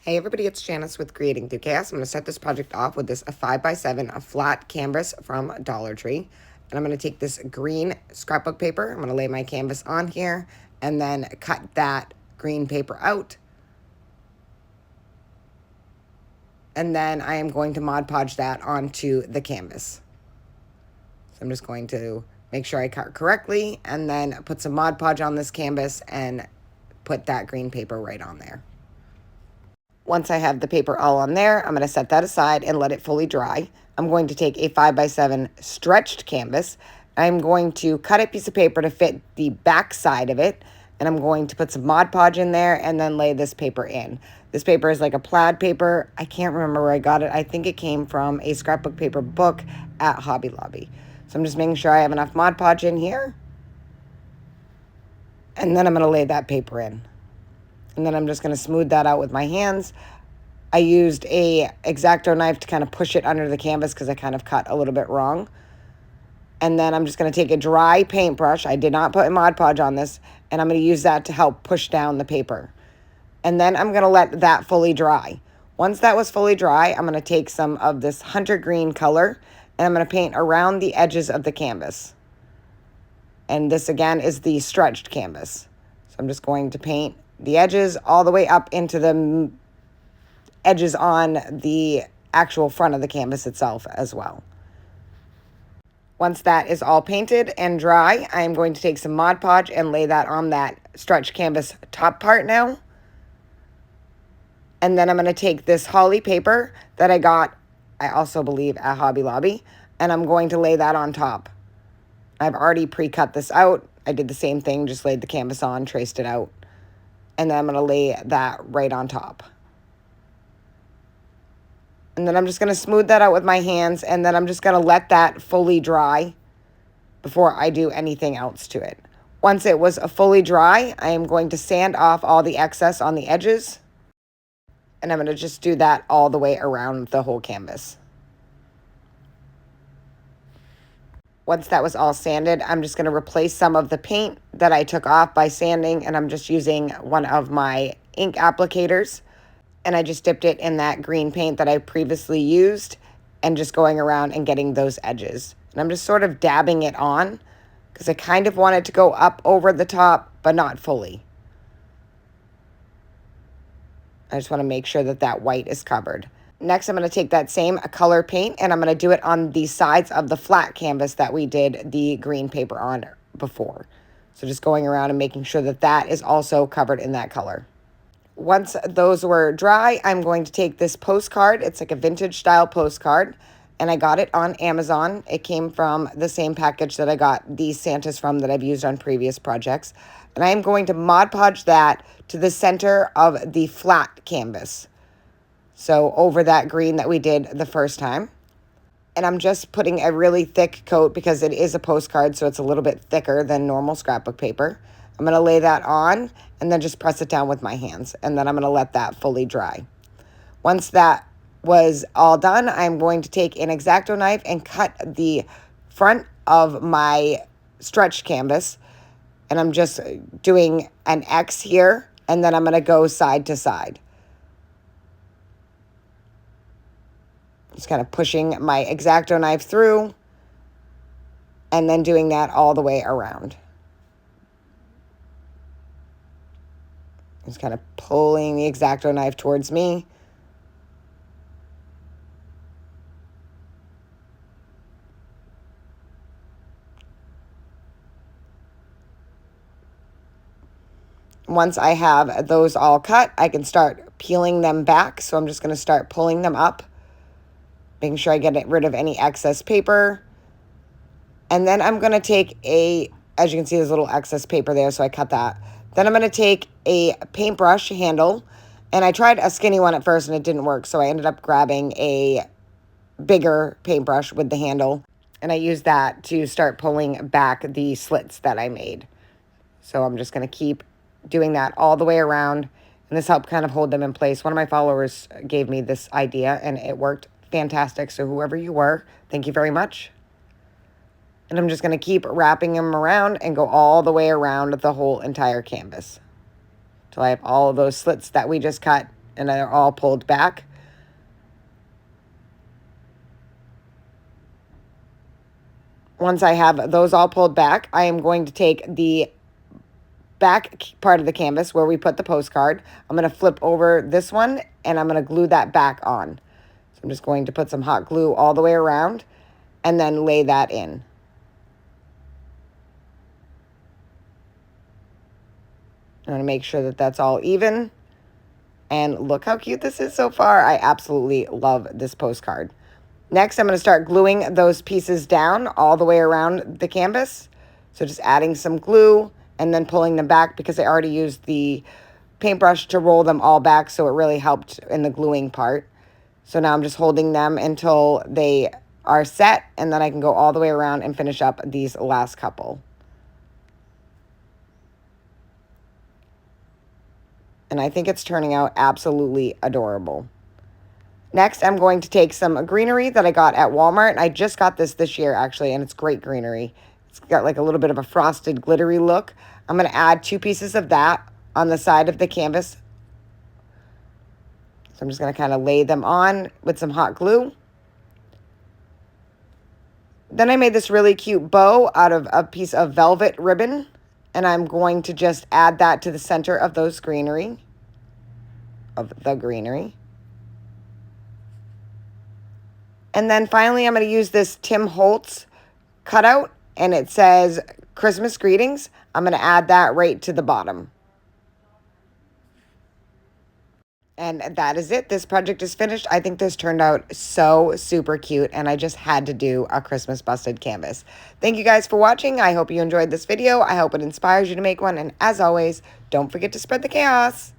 Hey everybody, it's Janice with Creating Through Chaos. I'm going to start this project off with this 5x7 a flat canvas from Dollar Tree. And I'm going to take this green scrapbook paper. I'm going to lay my canvas on here and then cut that green paper out. And then I am going to Mod Podge that onto the canvas. So I'm just going to make sure I cut correctly and then put some Mod Podge on this canvas and put that green paper right on there. Once I have the paper all on there, I'm going to set that aside and let it fully dry. I'm going to take a 5x7 stretched canvas. I'm going to cut a piece of paper to fit the back side of it, and I'm going to put some Mod Podge in there and then lay this paper in. This paper is like a plaid paper. I can't remember where I got it. I think it came from a scrapbook paper book at Hobby Lobby. So I'm just making sure I have enough Mod Podge in here. And then I'm going to lay that paper in. And then I'm just going to smooth that out with my hands. I used a X-Acto knife to kind of push it under the canvas because I kind of cut a little bit wrong. And then I'm just going to take a dry paintbrush. I did not put Mod Podge on this. And I'm going to use that to help push down the paper. And then I'm going to let that fully dry. Once that was fully dry, I'm going to take some of this hunter green color. And I'm going to paint around the edges of the canvas. And this again is the stretched canvas. So I'm just going to paint the edges all the way up into the edges on the actual front of the canvas itself as well. Once that is all painted and dry, I am going to take some Mod Podge and lay that on that stretched canvas top part now. And then I'm going to take this holly paper that I got, I also believe, at Hobby Lobby, and I'm going to lay that on top. I've already pre-cut this out. I did the same thing, just laid the canvas on, traced it out. And then I'm going to lay that right on top. And then I'm just going to smooth that out with my hands, and then I'm just going to let that fully dry before I do anything else to it. Once it was fully dry, I am going to sand off all the excess on the edges. And I'm going to just do that all the way around the whole canvas. Once that was all sanded, I'm just going to replace some of the paint that I took off by sanding, and I'm just using one of my ink applicators. And I just dipped it in that green paint that I previously used and just going around and getting those edges. And I'm just sort of dabbing it on because I kind of want it to go up over the top, but not fully. I just want to make sure that that white is covered. Next, I'm going to take that same color paint and I'm going to do it on the sides of the flat canvas that we did the green paper on before. So just going around and making sure that that is also covered in that color. Once those were dry, I'm going to take this postcard. It's like a vintage style postcard, and I got it on Amazon. It came from the same package that I got these Santas from that I've used on previous projects. And I am going to Mod Podge that to the center of the flat canvas. So over that green that we did the first time. And I'm just putting a really thick coat because it is a postcard, so it's a little bit thicker than normal scrapbook paper. I'm going to lay that on and then just press it down with my hands. And then I'm going to let that fully dry. Once that was all done, I'm going to take an X-Acto knife and cut the front of my stretched canvas. And I'm just doing an X here. And then I'm going to go side to side. Just kind of pushing my X-Acto knife through. And then doing that all the way around. Just kind of pulling the X-Acto knife towards me. Once I have those all cut, I can start peeling them back. So I'm just going to start pulling them up, making sure I get rid of any excess paper. And then I'm going to take as you can see, there's a little excess paper there, so I cut that. Then I'm going to take a paintbrush handle, and I tried a skinny one at first and it didn't work, so I ended up grabbing a bigger paintbrush with the handle, and I used that to start pulling back the slits that I made. So I'm just going to keep doing that all the way around, and this helped kind of hold them in place. One of my followers gave me this idea, and it worked fantastic, so whoever you were, thank you very much. And I'm just going to keep wrapping them around and go all the way around the whole entire canvas. Till I have all of those slits that we just cut and they're all pulled back. Once I have those all pulled back, I am going to take the back part of the canvas where we put the postcard. I'm going to flip over this one and I'm going to glue that back on. So I'm just going to put some hot glue all the way around and then lay that in. I'm going to make sure that that's all even. And look how cute this is so far. I absolutely love this postcard. Next, I'm going to start gluing those pieces down all the way around the canvas. So just adding some glue and then pulling them back because I already used the paintbrush to roll them all back, so it really helped in the gluing part. So now I'm just holding them until they are set, and then I can go all the way around and finish up these last couple. And I think it's turning out absolutely adorable. Next, I'm going to take some greenery that I got at Walmart. And I just got this year, actually, and it's great greenery. It's got like a little bit of a frosted, glittery look. I'm going to add 2 pieces of that on the side of the canvas. So I'm just going to kind of lay them on with some hot glue. Then I made this really cute bow out of a piece of velvet ribbon. And I'm going to just add that to the center of the greenery. And then finally, I'm going to use this Tim Holtz cutout, and it says Christmas greetings. I'm going to add that right to the bottom. And that is it. This project is finished. I think this turned out so super cute, and I just had to do a Christmas busted canvas. Thank you guys for watching. I hope you enjoyed this video. I hope it inspires you to make one. And as always, don't forget to spread the chaos.